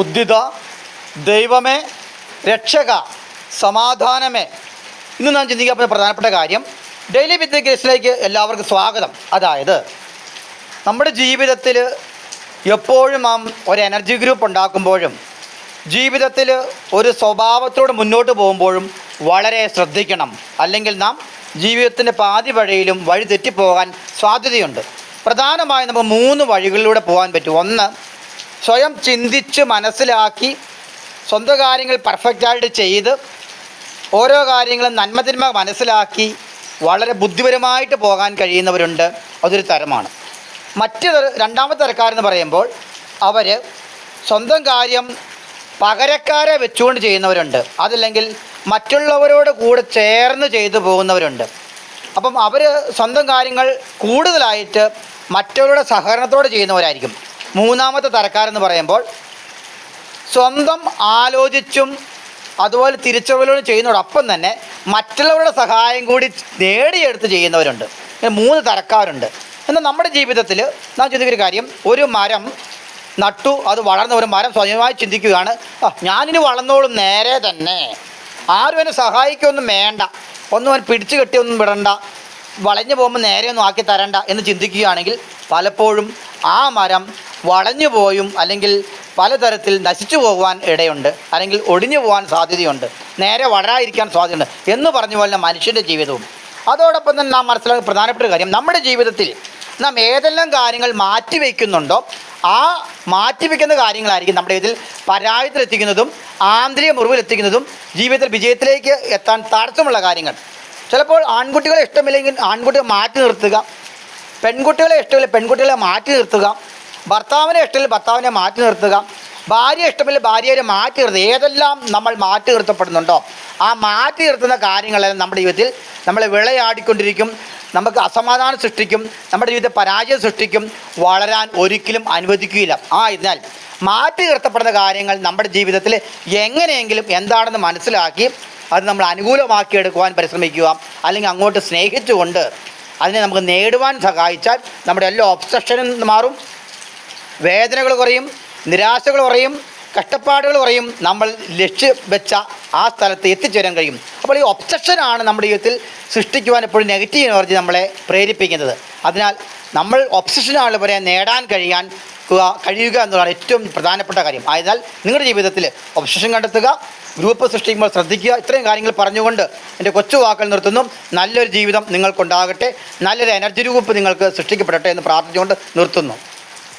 ഉദ്ധിത, ദൈവമേ, രക്ഷക, സമാധാനമേ. ഇന്ന് നാം ചിന്തിക്കാൻ പ്രധാനപ്പെട്ട കാര്യം, ഡെയിലി വിത്ത് ഗ്രേസിലേക്ക് എല്ലാവർക്കും സ്വാഗതം. അതായത് നമ്മുടെ ജീവിതത്തിൽ എപ്പോഴും നാം ഒരു എനർജി ഗ്രൂപ്പ് ഉണ്ടാക്കുമ്പോഴും ജീവിതത്തിൽ ഒരു സ്വഭാവത്തോട് മുന്നോട്ട് പോകുമ്പോഴും വളരെ ശ്രദ്ധിക്കണം. അല്ലെങ്കിൽ നാം ജീവിതത്തിൻ്റെ പാതി വഴിയിലും വഴി തെറ്റിപ്പോകാൻ സാധ്യതയുണ്ട്. പ്രധാനമായും നമുക്ക് 3 വഴികളിലൂടെ പോകാൻ പറ്റും. ഒന്ന്, സ്വയം ചിന്തിച്ച് മനസ്സിലാക്കി സ്വന്തം കാര്യങ്ങൾ പെർഫെക്റ്റായിട്ട് ചെയ്ത് ഓരോ കാര്യങ്ങളും നന്മതിന്മ മനസ്സിലാക്കി വളരെ ബുദ്ധിപരമായിട്ട് പോകാൻ കഴിയുന്നവരുണ്ട്. അതൊരു തരമാണ്. രണ്ടാമത്തെ തരക്കാരെന്ന് പറയുമ്പോൾ അവർ സ്വന്തം കാര്യം പകരക്കാരെ വെച്ചുകൊണ്ട് ചെയ്യുന്നവരുണ്ട്. അതല്ലെങ്കിൽ മറ്റുള്ളവരോട് കൂടെ ചേർന്ന് ചെയ്തു പോകുന്നവരുണ്ട്. അപ്പം അവർ സ്വന്തം കാര്യങ്ങൾ കൂടുതലായിട്ട് മറ്റുള്ളവരുടെ സഹകരണത്തോടെ ചെയ്യുന്നവരായിരിക്കും. മൂന്നാമത്തെ തരക്കാരെന്ന് പറയുമ്പോൾ സ്വന്തം ആലോചിച്ചും അതുപോലെ തിരിച്ചറിവുകളും ചെയ്യുന്നതോടൊപ്പം തന്നെ മറ്റുള്ളവരുടെ സഹായം കൂടി നേടിയെടുത്ത് ചെയ്യുന്നവരുണ്ട്. 3 തരക്കാരുണ്ട്. എന്നാൽ നമ്മുടെ ജീവിതത്തിൽ നാം ചിന്തിക്കൊരു കാര്യം, ഒരു മരം നട്ടു, അത് വളർന്ന ഒരു മരം സ്വയമായി ചിന്തിക്കുകയാണ്, ഞാനിനി വളർന്നോളും, നേരെ തന്നെ, ആരും എന്നെ സഹായിക്കൊന്നും വേണ്ട, ഒന്നും അവൻ പിടിച്ചു കെട്ടിയൊന്നും വിടണ്ട, വളഞ്ഞു പോകുമ്പോൾ നേരെ ഒന്നും ആക്കി തരണ്ട എന്ന് ചിന്തിക്കുകയാണെങ്കിൽ പലപ്പോഴും ആ മരം വളഞ്ഞു പോയും അല്ലെങ്കിൽ പലതരത്തിൽ നശിച്ചു പോകുവാൻ ഇടയുണ്ട്, അല്ലെങ്കിൽ ഒടിഞ്ഞു പോകാൻ സാധ്യതയുണ്ട്, നേരെ വളരാതിരിക്കാൻ സാധ്യതയുണ്ട് എന്ന് പറഞ്ഞ പോലെ മനുഷ്യൻ്റെ ജീവിതവും. അതോടൊപ്പം തന്നെ നാം മനസ്സിലാക്കുന്ന പ്രധാനപ്പെട്ട കാര്യം, നമ്മുടെ ജീവിതത്തിൽ നാം ഏതെല്ലാം കാര്യങ്ങൾ മാറ്റിവെക്കുന്നുണ്ടോ ആ മാറ്റിവെക്കുന്ന കാര്യങ്ങളായിരിക്കും നമ്മുടെ ഇതിൽ പരാജയത്തിലെത്തിക്കുന്നതും ആന്തരിക മുറിവിലെത്തിക്കുന്നതും ജീവിതത്തിൽ വിജയത്തിലേക്ക് എത്താൻ തടസ്സമുള്ള കാര്യങ്ങൾ. ചിലപ്പോൾ ആൺകുട്ടികളെ ഇഷ്ടമില്ലെങ്കിൽ ആൺകുട്ടികളെ മാറ്റി നിർത്തുക, പെൺകുട്ടികളെ ഇഷ്ടമില്ല പെൺകുട്ടികളെ മാറ്റി നിർത്തുക, ഭർത്താവിനെ ഇഷ്ടമില്ല ഭർത്താവിനെ മാറ്റി നിർത്തുക, ഭാര്യ ഇഷ്ടമില്ല ഭാര്യയെ മാറ്റി നിർത്തുക. ഏതെല്ലാം നമ്മൾ മാറ്റി നിർത്തപ്പെടുന്നുണ്ടോ ആ മാറ്റി നിർത്തുന്ന കാര്യങ്ങളെല്ലാം നമ്മുടെ ജീവിതത്തിൽ നമ്മളെ വിളയാടിക്കൊണ്ടിരിക്കും, നമുക്ക് അസമാധാനം സൃഷ്ടിക്കും, നമ്മുടെ ജീവിതത്തിൽ പരാജയം സൃഷ്ടിക്കും, വളരാൻ ഒരിക്കലും അനുവദിക്കുകയില്ല. ഇതിനാൽ മാറ്റി നിർത്തപ്പെടുന്ന കാര്യങ്ങൾ നമ്മുടെ ജീവിതത്തിൽ എങ്ങനെയെങ്കിലും എന്താണെന്ന് മനസ്സിലാക്കി അത് നമ്മൾ അനുകൂലമാക്കിയെടുക്കുവാൻ പരിശ്രമിക്കുക. അല്ലെങ്കിൽ അങ്ങോട്ട് സ്നേഹിച്ചുകൊണ്ട് അതിനെ നമുക്ക് നേടുവാൻ സഹായിച്ചാൽ നമ്മുടെ എല്ലാ ഒബ്സഷനും മാറും, വേദനകൾ കുറയും, നിരാശകൾ കുറയും, കഷ്ടപ്പാടുകൾ കുറയും, നമ്മൾ ലക്ഷ്യം വെച്ച ആ സ്ഥലത്ത് എത്തിച്ചേരാൻ കഴിയും. അപ്പോൾ ഈ ഒബ്സഷനാണ് നമ്മുടെ ജീവിതത്തിൽ സൃഷ്ടിക്കുവാൻ എപ്പോഴും നെഗറ്റീവ് എനർജി നമ്മളെ പ്രേരിപ്പിക്കുന്നത്. അതിനാൽ നമ്മൾ ഒബ്സഷനാണ് പറയാൻ നേടാൻ കഴിയുക എന്നുള്ളതാണ് ഏറ്റവും പ്രധാനപ്പെട്ട കാര്യം. ആയതിനാൽ നിങ്ങളുടെ ജീവിതത്തിൽ ഒബ്സഷൻ കണ്ടെത്തുക, ഗ്രൂപ്പ് സൃഷ്ടിക്കുമ്പോൾ ശ്രദ്ധിക്കുക. ഇത്രയും കാര്യങ്ങൾ പറഞ്ഞുകൊണ്ട് എൻ്റെ കൊച്ചു വാക്കുകൾ നിർത്തുന്നു. നല്ലൊരു ജീവിതം നിങ്ങൾക്കുണ്ടാകട്ടെ, നല്ലൊരു എനർജി ഗ്രൂപ്പ് നിങ്ങൾക്ക് സൃഷ്ടിക്കപ്പെടട്ടെ എന്ന് പ്രാർത്ഥിച്ചുകൊണ്ട് നിർത്തുന്നു.